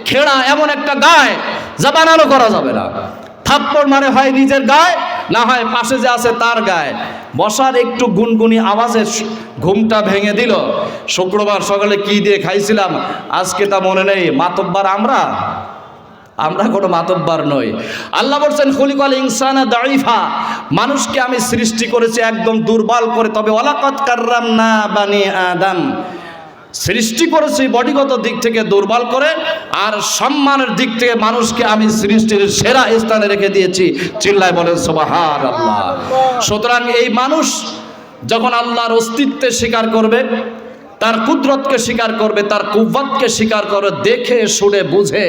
খেড়া এমন একটা গায়ে যা বানানো করা যাবে না। থাপ্পড় মানে হয় নিজের গায়ে, না হয় পাশে যে আছে তার গায়ে। বসার একটু গুনগুনি আওয়াজে ঘুমটা ভেঙে দিল। শুক্রবার সকালে কি দিয়ে খাইছিলাম আজকে তা মনে নেই। মাতব্বার আমরা কোনো মাতব্বার নই। আল্লাহ বলছেন খুলিকাল ইনসানা দাঈফা, মানুষকে আমি সৃষ্টি করেছি একদম দুর্বল করে, তবে ওয়ালাকাদ কাররামনা বানি আদম, সৃষ্টি করেছি বডিগত দিক থেকে দুর্বল করে, আর সম্মানের দিক থেকে মানুষকে আমি সৃষ্টির সেরা স্থানে রেখে দিয়েছি। চিল্লায় বলেন সুবহানাল্লাহ। সুতরাং এই মানুষ যখন আল্লাহর অস্তিত্বে স্বীকার করবে, তার কুদরতকে স্বীকার করবে, তার কুওয়াতকে স্বীকার করবে, দেখে শুনে বুঝে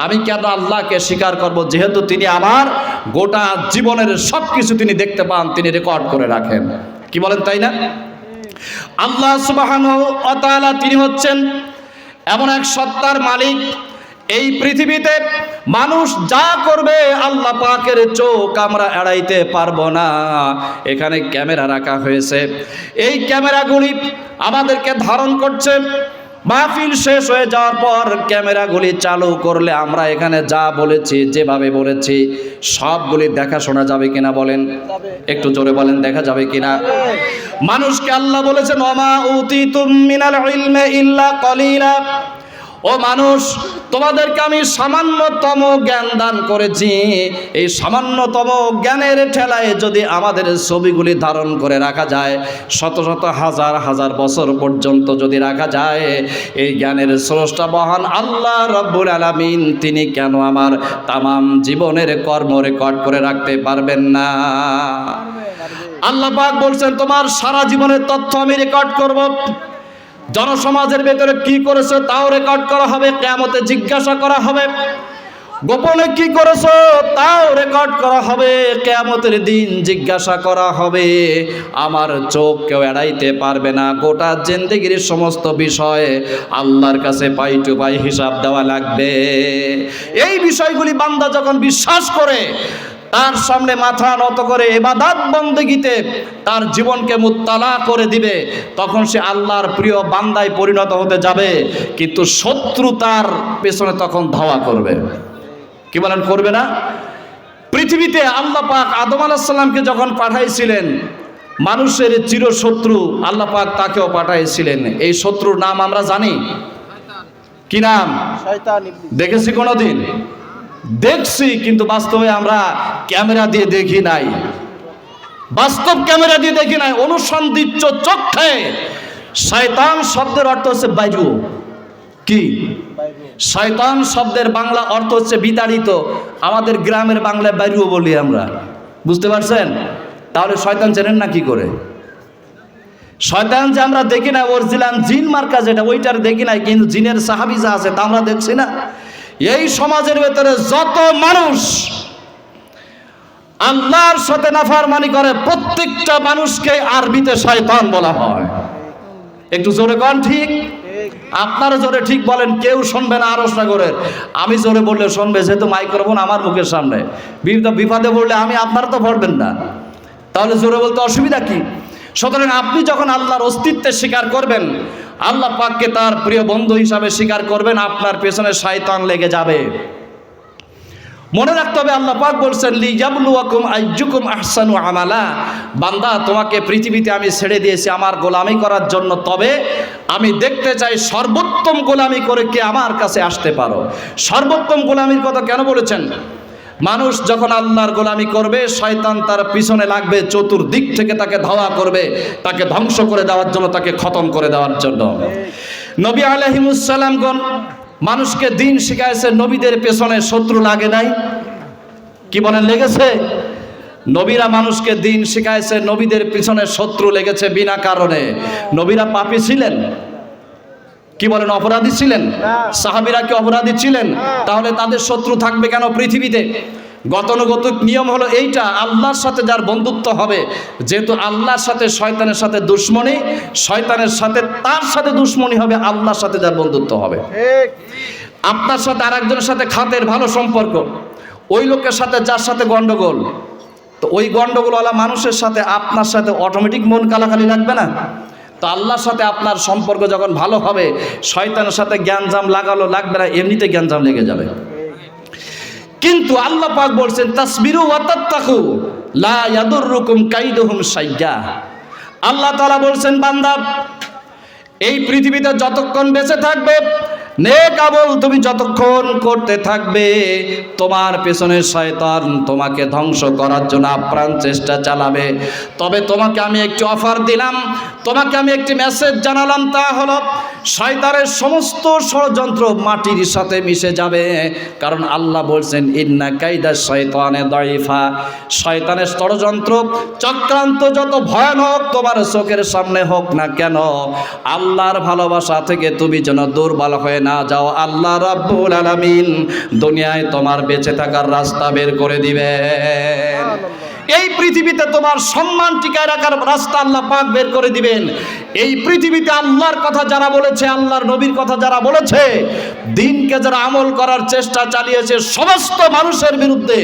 আমি কেন আল্লাহকে স্বীকার করব, যেহেতু তিনি আমার গোটা জীবনের সব কিছু তিনি দেখতে পান, তিনি রেকর্ড করে রাখেন। কি বলেন তাই না? আল্লাহ সুবহানাহু ওয়া তাআলা তিনি হচ্ছেন এমন এক সত্তার মালিক, এই পৃথিবীতে মানুষ যা করবে আল্লাহ পাকের চোখ আমরা এড়াইতে পারবো না। এখানে ক্যামেরা রাখা হয়েছে, এই ক্যামেরাগুলি আমাদেরকে ধারণ করছে। মাহফিল শেষ হয়ে যাওয়ার পর ক্যামেরাগুলি চালু করলে আমরা এখানে যা বলেছি, যেভাবে বলেছি সবগুলি দেখাশোনা যাবে কিনা বলেন? একটু জোরে বলেন, দেখা যাবে কিনা? মানুষকে আল্লাহ বলেছেন ওমা উতিতুম মিনাল ইলমি ইল্লা কলিলা, ও মানুষ তোমাদেরকে আমি সামান্যতম জ্ঞান দান করেছি। এই সামান্যতম জ্ঞানের ঠেলায় যদি আমাদের ছবিগুলি ধারণ করে রাখা যায়, শত শত হাজার হাজার বছর পর্যন্ত যদি রাখা যায়, এই জ্ঞানের স্রষ্টা মহান আল্লাহ রাব্বুল আলামিন তিনি কেন আমার তামাম জীবনের কর্ম রেকর্ড করে রাখতে পারবেন না? আল্লাহ পাক বলছেন তোমার সারা জীবনের তথ্য আমি রেকর্ড করব। জনসমাজের ভেতরে কি করেছো তাও রেকর্ড করা হবে, কিয়ামতে জিজ্ঞাসা করা হবে। গোপনে কি করেছো তাও রেকর্ড করা হবে, কিয়ামতের দিন জিজ্ঞাসা করা হবে। আমার চোখ কেউ এড়াইতে পারবে না। গোটা জিন্দেগির সমস্ত বিষয়ে আল্লাহর কাছে পাই টু পাই হিসাব দেওয়া লাগবে। এই বিষয়গুলি বান্দা যখন বিশ্বাস করে, তার সামনে মাথা নত করে ইবাদত বন্দেগীতে তার জীবনকে মুত্তালা করে দিবে, তখন সে আল্লাহর প্রিয় বান্দায় পরিণত হতে যাবে। কিন্তু শত্রু তার পেছনে তখন ধাওয়া করবে। কি বলেন, করবে না? পৃথিবীতে আল্লাহ পাক আদম আলাইহিস সালামকে যখন পাঠাইছিলেন, মানুষের চিরশত্রু আল্লাহ পাক তাকেও পাঠাইছিলেন। এই শত্রুর নাম আমরা জানি, কি নাম? শয়তান। দেখেছি কোনোদিন? দেখছি, কিন্তু বাস্তবে আমরা ক্যামেরা দিয়ে দেখি নাই, বাস্তব ক্যামেরা দিয়ে দেখি নাই। অনুসন্ধিৎস চক্ষে শয়তান শব্দের অর্থ হচ্ছে বাইরু। কি? শয়তান শব্দের বাংলা অর্থ হচ্ছে বিতাড়িত। আমাদের গ্রামের বাংলায় বাইরু বলি আমরা, বুঝতে পারছেন? তাহলে শয়তান চেনেন না কি করে? শয়তান যে আমরা দেখি না, অরিজিনাল জিন মার্কা যেটা, ওইটার দেখি নাই, কিন্তু জিনের সাহাবী যা আছে তা আমরা দেখছি না। এই সমাজের ভেতরে যত মানুষ আল্লাহর সাথে নাফরমানি করে, প্রত্যেকটা মানুষকে আরবিতে শয়তান বলা হয়। একটু জোরে কোন ঠিক? আপনারা জোরে ঠিক বলেন, কেউ শুনবে না আরশ নগরের। আমি জোরে বললে শুনবে, যেহেতু মাইক্রোফোন আমার মুখের সামনে। বিপদে পড়লে আপনারা তো পড়বেন না, তাহলে জোরে বলতে অসুবিধা কি? সুতরাং আপনি যখন আল্লাহর অস্তিত্বে স্বীকার করবেন, আল্লাহ পাককে তার প্রিয় বন্ধু হিসাবে স্বীকার করবেন, আপনার পেছনে শয়তান লেগে যাবে। মনে রাখতে হবে আল্লাহ পাক বলছেন লিয়াবলুয়াকুম আইয়ুকুম আহসানু আমালা, বান্দা তোমাকে পৃথিবীতে আমি ছেড়ে দিয়েছি আমার গোলামি করার জন্য, তবে আমি দেখতে চাই সর্বোত্তম গোলামি করে কে আমার কাছে আসতে পারো। সর্বোত্তম গোলামির কথা কেন বলেছেন? মানুষ যখন আল্লাহর গোলামি করবে, শয়তান তার পিছনে লাগবে, চতুর্দিক থেকে তাকে ধাওয়া করবে, তাকে ধ্বংস করে দেওয়ার জন্য, তাকে খতম করে দেওয়ার জন্য। নবী আলাইহিস সালামগণ মানুষকে দিন শিখাইছে, নবীদের পেছনে শত্রু লাগে নাই? কি বলেন, লেগেছে? নবীরা মানুষকে দিন শিখাইছে, নবীদের পিছনে শত্রু লেগেছে বিনা কারণে। নবীরা পাপী ছিলেন? কি বলেন, অপরাধী ছিলেন? সাহাবীরা কি অপরাধী ছিলেন? তাহলে তাদের শত্রু থাকবে কেন পৃথিবীতে? গতানুগতিক নিয়ম হলো এইটা, আল্লাহর সাথে যার বন্ধুত্ব হবে, যেহেতু আল্লাহর সাথে শয়তানের সাথে দুশ্মনী, শয়তানের সাথে তার সাথে দুশ্মনী হবে, আল্লাহর সাথে যার বন্ধুত্ব হবে। আপনার সাথে আরেকজনের সাথে খাতের ভালো সম্পর্ক, ওই লোকের সাথে যার সাথে গন্ডগোল, তো ওই গন্ডগোলওয়ালা মানুষের সাথে আপনার সাথে অটোমেটিক মন কালাকালি লাগবে না? তো আল্লাহর সাথে আপনার সম্পর্ক যখন ভালো হবে, শয়তানের সাথে জ্ঞানজাম লাগালো লাগবে না, এমনিতে জ্ঞানজাম লেগে যাবে। কিন্তু আল্লাহ পাক বলছেন তাসবিরু ওয়া তাত্তাকু লা ইয়াদুররুকুম কাইদুহুম শাইয়্যা। আল্লাহ তাআলা বলছেন, বান্দা এই পৃথিবীতে যতক্ষণ বেঁচে থাকবে, নেক আমল তুমি যতক্ষণ করতে থাকবে, তোমার পেছনে শয়তান তোমাকে ধ্বংস করার জন্য আপ্রাণ চেষ্টা চালাবে। তবে তোমাকে আমি একটি অফার দিলাম, তোমাকে আমি একটি মেসেজ জানালাম, তা হলো শয়তানের সমস্ত ষড়যন্ত্র মাটির সাথে মিশে যাবে। কারণ আল্লাহ বলছেন ইন্না কাইদা শয়তানে দাইফা, শয়তানের ষড়যন্ত্র চক্রান্ত যত ভয়ানক তোমার চোখের সামনে হোক না কেন, আল্লাহর ভালোবাসা থেকে তুমি যেন দুর্বল হয়ে না যাও, আল্লাহ রাব্বুল আলামিন দুনিয়ায় তোমার বেঁচে থাকার রাস্তা বের করে দিবেন। এই পৃথিবীতে তোমার সম্মান টিকায় রাখার রাস্তা আল্লাহ পাক বের করে দিবেন। এই পৃথিবীতে আল্লাহর কথা যারা বলেছে, আল্লাহর নবীর কথা যারা বলেছে, দিনকে যারা আমল করার চেষ্টা চালিয়েছে, সমস্ত মানুষের বিরুদ্ধে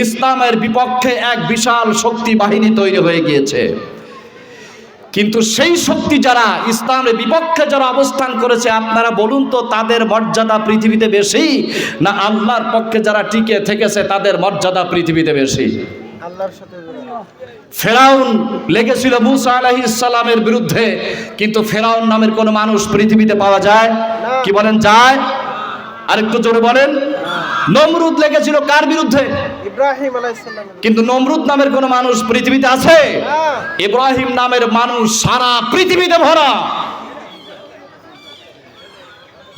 ইসলামের বিপক্ষে এক বিশাল শক্তি বাহিনী তৈরি হয়ে গিয়েছে। কিন্তু সেই শক্তি যারা ইসলামের বিপক্ষে যারা অবস্থান করেছে, আপনারা বলুন তো তাদের মর্যাদা পৃথিবীতে বেশি না আল্লাহর পক্ষে যারা টিকে থেকেছে তাদের মর্যাদা পৃথিবীতে বেশি? ফেরাউন লেগেছিল মুসা আলাইহিস সালামের বিরুদ্ধে, কিন্তু ফেরাউন নামের কোন মানুষ পৃথিবীতে পাওয়া যায় কি? বলেন যায়? আরেকটু জোরে বলেন। নমরুদ লেগেছিল কার বিরুদ্ধে? ইব্রাহিম আলাইহিস সালাম। কিন্তু নমরুদ নামের কোন মানুষ পৃথিবীতে আছে? ইব্রাহিম নামের মানুষ সারা পৃথিবীতে ভরা।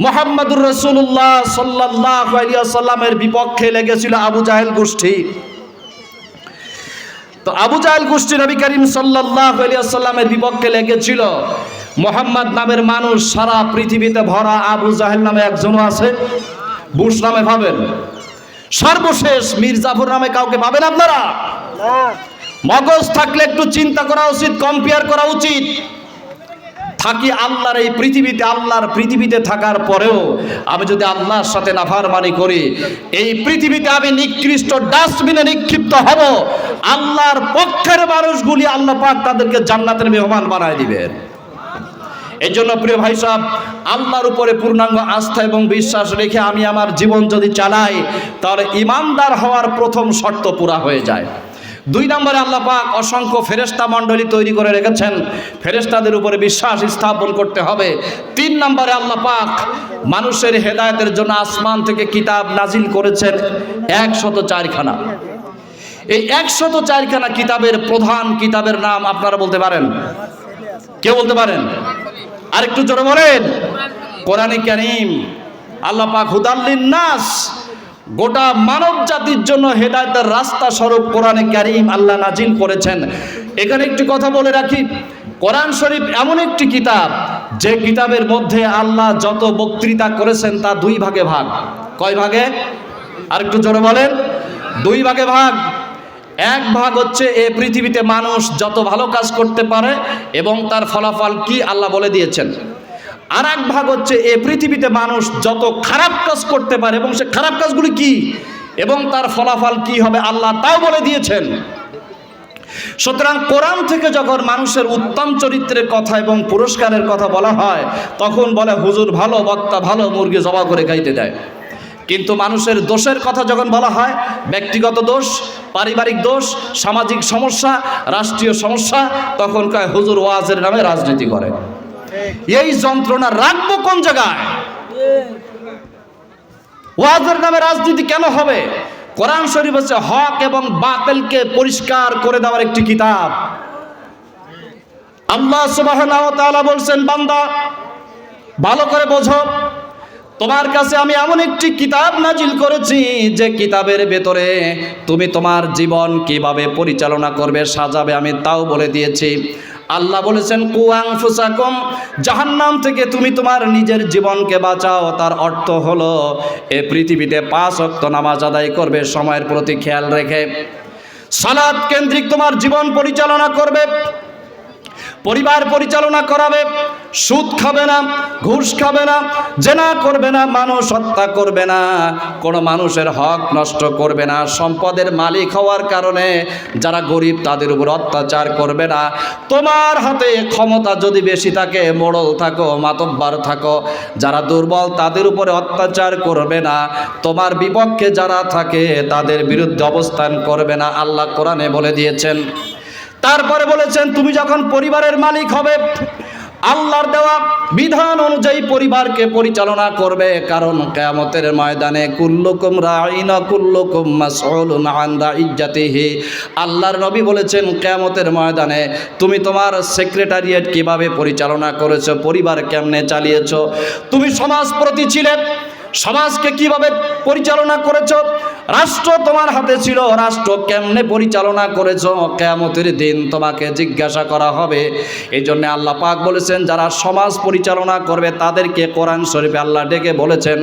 মুহাম্মদুর রাসূলুল্লাহ সাল্লাল্লাহু আলাইহি ওয়াসাল্লামের বিপক্ষে লেগেছিল আবু জাহেল গোষ্ঠী। তো আবু জাহেল গোষ্ঠী নবী করিম সাল্লাল্লাহু আলাইহি ওয়াসাল্লামের বিপক্ষে লেগেছিল। মুহাম্মদ নামের মানুষ সারা পৃথিবীতে ভরা। আবু জাহেল নামে একজনও আছে? বুশ নামে ভাবেন? সর্বশেষ মীর জাফর নামে কাউকে পাবেন আপনারা? মগজ থাকলে একটু চিন্তা করা উচিত, কম্পেয়ার করা উচিত। থাকি আল্লাহর এই পৃথিবীতে, আল্লাহর পৃথিবীতে থাকার পরেও আমি যদি আল্লাহর সাথে নাফরমানি করি, এই পৃথিবীতে আমি নিকৃষ্ট ডাস্টবিনে নিক্ষিপ্ত হব। আল্লাহর পক্ষের মানুষগুলি আল্লাহ পাক তাদেরকে জান্নাতের মেহমান বানায় দিবেন। এই জন্য প্রিয় ভাই সাহেব, আল্লাহর উপরে পূর্ণাঙ্গ আস্থা এবং বিশ্বাস রেখে আমি আমার জীবন যদি চালাই, তাহলে ইমানদার হওয়ার প্রথম শর্ত পুরা হয়ে যায়। 2 নম্বরে আল্লাহ পাক অসংখ্য ফেরেশতা মণ্ডলী তৈরি করে রেখেছেন, ফেরেশতাদের উপরে বিশ্বাস স্থাপন করতে হবে। 3 নম্বরে আল্লাহ পাক মানুষের হেদায়েতের জন্য আসমান থেকে কিতাব নাজিল করেছেন 104 খানা। এই 104 খানা কিতাবের প্রধান কিতাবের নাম আপনারা বলতে পারেন? কে বলতে পারেন? আরেকটু জোরে বলেন। কোরআনে কারীম। আল্লাহ পাক হুদাল্লিন নাস, গোটা মানব জাতির জন্য হেদায়েতের রাস্তা স্বরূপ কোরআনে কারীম আল্লাহ নাজিল করেছেন। এখানে একটি কথা বলে রাখি, কোরআন শরীফ এমন একটি কিতাব যে কিতাবের মধ্যে আল্লাহ যত বক্তৃতা করেছেন তা 2 ভাগে ভাগ। কয় ভাগে? আরেকটু জোরে বলেন। 2 ভাগে ভাগ। এক ভাগ হচ্ছে এই পৃথিবীতে মানুষ যত ভালো কাজ করতে পারে এবং তার ফলাফল কি আল্লাহ বলে দিয়েছেন। আর এক ভাগ হচ্ছে এই পৃথিবীতে মানুষ যত খারাপ কাজ করতে পারে এবং সে খারাপ কাজগুলি কি এবং তার ফলাফল কি হবে আল্লাহ তাও বলে দিয়েছেন। সুতরাং কোরআন থেকে যখন মানুষের উত্তম চরিত্রের কথা এবং পুরস্কারের কথা বলা হয়, তখন বলে হুজুর ভালো, বক্তা ভালো, মুরগি জবাই করে খাইতে দেয়। কিন্তু মানুষের দোষের কথা যখন বলা হয়, ব্যক্তিগত দোষ, পারিবারিক দোষ, সামাজিক সমস্যা, রাষ্ট্রীয় সমস্যা, তখন কয় হুজুর ওয়াজের নামে রাজনীতি করে। এই যন্ত্রণা রাখবো কোন জায়গায়? ওয়াজের নামে রাজনীতি কেন হবে? কোরআন শরীফ হচ্ছে হক এবং বাতিলকে পরিষ্কার করে দেওয়ার একটি কিতাব। আল্লাহ সুবহানাহু ওয়া তাআলা বলছেন, বান্দা ভালো করে বোঝো, তোমার কাছে আমি এমন একটি কিতাব নাজিল করেছি যে কিতাবের ভেতরে তুমি তোমার জীবন কিভাবে পরিচালনা করবে, সাজাবে, আমি তাও বলে দিয়েছি। আল্লাহ বলেছেন কু আনফুসাকুম, জাহান্নাম থেকে তুমি তোমার নিজের জীবনকে বাঁচাও। তার অর্থ হলো এই পৃথিবীতে 5 ওয়াক্ত নামাজ আদায় করবে সময়ের প্রতি খেয়াল রেখে, সালাত কেন্দ্রিক তোমার জীবন পরিচালনা করবে, পরিবার পরিচালনা করাবে, সুদ খাবে না, ঘুষ খাবে না, জেনা করবে না, মানুষ হত্যা করবে না, কোনো মানুষের হক নষ্ট করবে না, সম্পদের মালিক হওয়ার কারণে যারা গরিব তাদের উপর অত্যাচার করবে না। তোমার হাতে ক্ষমতা যদি বেশি থাকে, মোড়ল থাকো, মাতব্বার থাকো, যারা দুর্বল তাদের উপরে অত্যাচার করবে না। তোমার বিপক্ষে যারা থাকে তাদের বিরুদ্ধে অবস্থান করবে না, আল্লাহ কোরআনে বলে দিয়েছেন। তারপরে বলেছেন তুমি যখন পরিবারের মালিক হবে, আল্লাহর দেওয়া বিধান অনুযায়ী পরিবারকে পরিচালনা করবে, কারণ কিয়ামতের ময়দানে কুল্লুকুম রাঈন কুল্লুকুম মাসউলুন আন রাইয়াতিহি। আল্লাহর নবী বলেছেন কিয়ামতের ময়দানে তুমি তোমার সেক্রেটারিয়েট কিভাবে পরিচালনা করেছো, পরিবার কেমনে চালিয়েছো, তুমি সমাজপ্রতি ছিলে, সমাজকে কিভাবে পরিচালনা করেছো, রাষ্ট্র তোমার হাতে ছিল, রাষ্ট্র কেমনে পরিচালনা করেছো, কিয়ামতের দিন তোমাকে জিজ্ঞাসা করা হবে। এই জন্য আল্লাহ পাক বলেছেন যারা সমাজ পরিচালনা করবে তাদেরকে কোরআন শরীফে আল্লাহ ডেকে বলেছেন